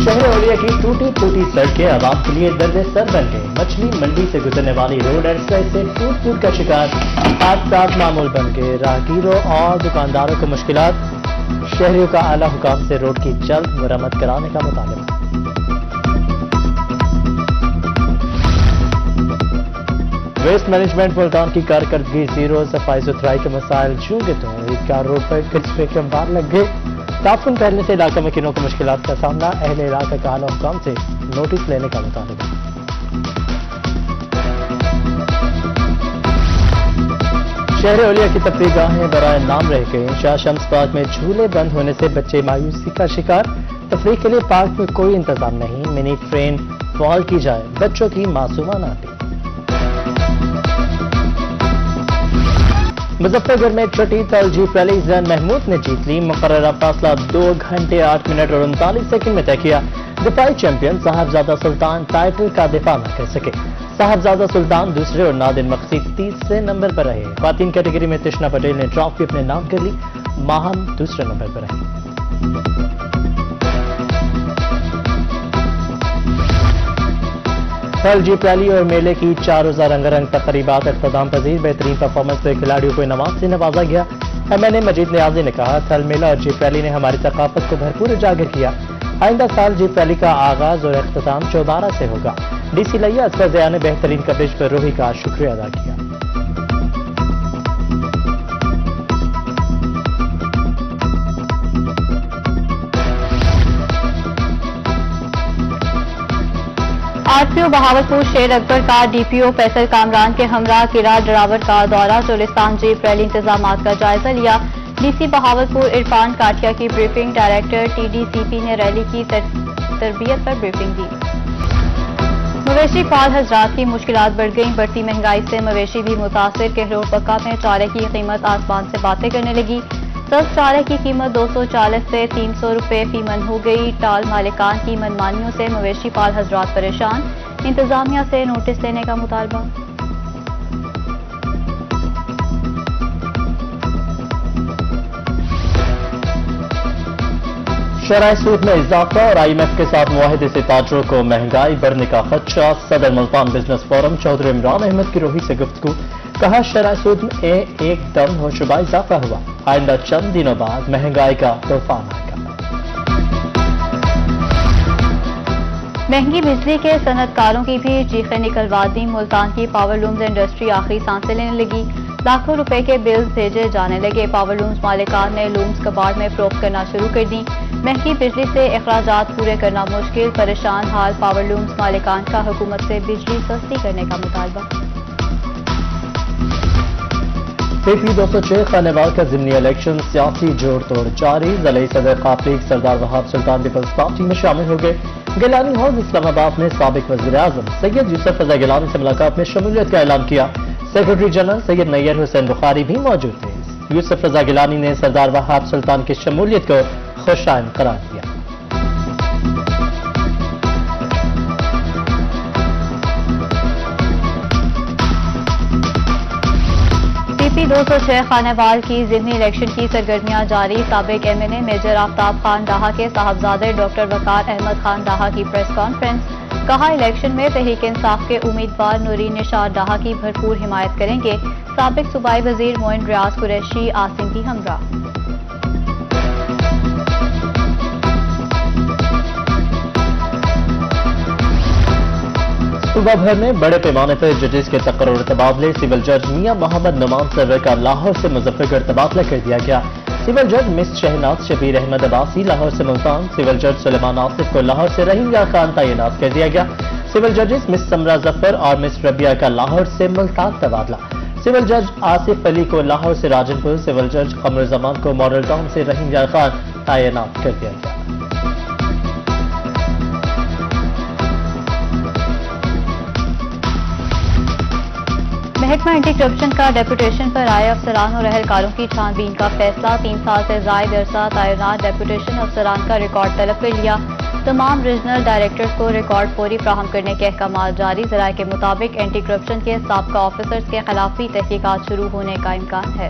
شہر اولیا کی ٹوٹی پھوٹی سڑکیں عوام کے لیے درد سر بن گئی. مچھلی منڈی سے گزرنے والی روڈ ایکسرسائز سے ٹوٹ کا شکار. حادثات معمول بن گئے. راہگیروں اور دکانداروں کو مشکلات. شہریوں کا اعلی حکام سے روڈ کی جلد مرمت کرانے کا مطالبہ. ویسٹ مینجمنٹ ملتان کی کارکردگی زیرو. صفائی ستھرائی کے مسائل چوں کہ تو عیدگاہ روڈ پر کچرے کے انبار لگ گئے. تعفن پھیلنے سے علاقہ مکینوں کو مشکلات کا سامنا. اہل علاقہ کا اعلی حکام سے نوٹس لینے کا مطالبہ. شہر اولیا کی تفریح گاہیں برائے نام رہ گئے. شاہ شمس پارک میں جھولے بند ہونے سے بچے مایوسی کا شکار. تفریح کے لیے پارک میں کوئی انتظام نہیں. منی ٹرین فعال کی جائے. بچوں کی معصومانہ اپیل. مظفر گڑھ میں چھٹی تھل جیپ ریلی زین محمود نے جیت لی. مقررہ فاصلہ 2 گھنٹے 8 منٹ اور 39 سیکنڈ میں طے کیا. دفاعی چیمپئن صاحبزادہ سلطان ٹائٹل کا دفاع نہ کر سکے. صاحبزادہ سلطان دوسرے اور نادر مقصی تیسرے نمبر پر رہے. خواتین کیٹیگری میں تشنا پٹیل نے ٹرافی اپنے نام کر لی. ماہم دوسرے نمبر پر رہی. تھل جیپ ریلی اور میلے کی 4 روزہ رنگا رنگ تقریبات اختتام پذیر. بہترین پرفارمنس سے کھلاڑیوں کو انعامات سے نوازا گیا. MNA مجید نیازی نے کہا تھل میلہ اور جیپ ریلی نے ہماری ثقافت کو بھرپور اجاگر کیا. آئندہ سال جیپ ریلی کا آغاز اور اختتام چوبارہ سے ہوگا. DC لیا اسکر ضیاء نے بہترین کوریج پر روحی کا شکریہ ادا کیا. RPO بہاولپور شیر اکبر کا DPO فیصل کامران کے ہمراہ کرا ڈراور کا دورہ. چولستان جیپ ریلی انتظامات کا جائزہ لیا. DC بہاولپور عرفان کاٹیا کی بریفنگ. ڈائریکٹر TDCP نے ریلی کی تربیت پر بریفنگ دی. مویشی پال حضرات کی مشکلات بڑھ گئیں. بڑھتی مہنگائی سے مویشی بھی متاثر. کہلوڑ پکا میں چارے کی قیمت آسمان سے باتیں کرنے لگی. 10 چارے کی قیمت 240 سے 300 روپے فی من ہو گئی. ٹال مالکان کی منمانیوں سے مویشی پال حضرات پریشان. انتظامیہ سے نوٹس لینے کا مطالبہ. شرح سود میں اضافہ اور IMF کے ساتھ معاہدے سے تاجروں کو مہنگائی بڑھنے کا خدشہ. صدر ملتان بزنس فورم چودھری عمران احمد کی روحی سے گفتگو. کہا شرح سود میں ایک دم و شبہ اضافہ ہوا. آئندہ چند دنوں بعد مہنگائی کا طوفان آئے گا. مہنگی بجلی کے صنعت کاروں کی بھی چیخیں نکلوا دی. ملتان کی پاور لومز انڈسٹری آخری سانسیں لینے لگی. لاکھوں روپے کے بلز بھیجے جانے لگے. پاور لومز مالکان نے لومز کباڑ میں فروخت کرنا شروع کر دی. مہنگی بجلی سے اخراجات پورے کرنا مشکل. پریشان حال پاور لومز مالکان کا حکومت سے بجلی سستی کرنے کا مطالبہ. PP 206 خانوال کا ضمنی الیکشن سیاسی جوڑ توڑ جاری. ضلعی صدر قابلیغ سردار وہاب سلطان پیپلز پارٹی میں شامل ہو گئے. گیلانی ہاؤس اسلام آباد میں سابق وزیر اعظم سید یوسف رضا گیلانی سے ملاقات میں شمولیت کا اعلان کیا. سیکرٹری جنرل سید نیر حسین بخاری بھی موجود تھے. یوسف رضا گیلانی نے سردار وہاب سلطان کی شمولیت کو خوشائند قرار دیا. PP 206 خانوال کی ضمنی الیکشن کی سرگرمیاں جاری. سابق MNA میجر آفتاب خان ڈاہا کے صاحبزادے ڈاکٹر وقار احمد خان ڈاہا کی پریس کانفرنس. کہا الیکشن میں تحریک انصاف کے امیدوار نورین نشاد ڈاہا کی بھرپور حمایت کریں گے. سابق صوبائی وزیر معین ریاض قریشی عاصم بھی ہمراہ. صوبہ بھر میں بڑے پیمانے پر ججز کے تقرر تبادلے. سول جج میاں محمد نعمان سرور کا لاہور سے مظفر گڑھ تبادلہ کر دیا گیا. سول جج مس شہناز شبیر احمد عباسی لاہور سے ملتان. سول جج سلیمان آصف کو لاہور سے رحیم یار خان تعینات کر دیا گیا. سول ججز مس سمرا ظفر اور مس ربیہ کا لاہور سے ملتان تبادلہ. سول جج آصف علی کو لاہور سے راجن پور. سول جج قمر زمان کو ماڈل ٹاؤن سے رحیم یار خان تعینات کر دیا گیا. محکمہ اینٹی کرپشن کا ڈیپوٹیشن پر آئے افسران اور اہلکاروں کی چھان بین کا فیصلہ. 3 سال سے زائد عرصہ تعینات ڈیپوٹیشن افسران کا ریکارڈ طلب کر لیا. تمام ریجنل ڈائریکٹرز کو ریکارڈ فوری فراہم کرنے کے احکامات جاری. ذرائع کے مطابق اینٹی کرپشن کے سابقہ آفیسرز کے خلاف بھی تحقیقات شروع ہونے کا امکان ہے.